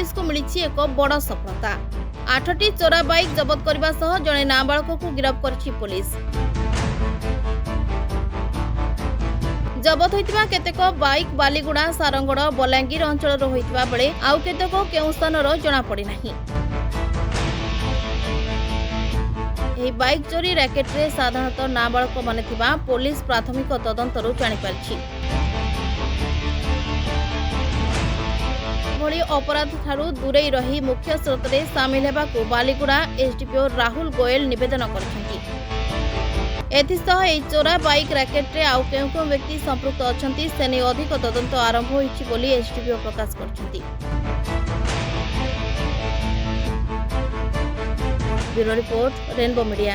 Police को मिली एक बड़ सफलता। 8टी चोरा बाइक जबत करने सह जड़े नाबालक को गिरफ्त कर पुलिस। जबत होइतिबा केतेक बाइक बालीगुड़ा सारंगड़ बलांगीर अंचल होइतिबा बेले आउ केतेक केउ स्थानर जଣା पड़ी नाही। ଏହି ବାଇକ୍ ଚୋରି ରାକେଟରେ ସାଧାରଣତଃ ନାବାଳକମାନେ ଥିବା ପୋଲିସ ପ୍ରାଥମିକ ତଦନ୍ତରୁ ଜାଣିପାରିଛି। ଭଳି ଅପରାଧଠାରୁ ଦୂରେଇ ରହି ମୁଖ୍ୟ ସ୍ରୋତରେ ସାମିଲ ହେବାକୁ ବାଲିଗୁଡ଼ା ଏସ୍ଡିପିଓ ରାହୁଲ ଗୋଏଲ ନିବେଦନ କରିଛନ୍ତି। ଏଥିସହ ଏହି ଚୋରା ବାଇକ୍ ରାକେଟରେ ଆଉ କେଉଁ କେଉଁ ବ୍ୟକ୍ତି ସମ୍ପୃକ୍ତ ଅଛନ୍ତି ସେ ନେଇ ଅଧିକ ତଦନ୍ତ ଆରମ୍ଭ ହୋଇଛି ବୋଲି ଏସ୍ଡିପିଓ ପ୍ରକାଶ କରିଛନ୍ତି। Bureau report rainbow media.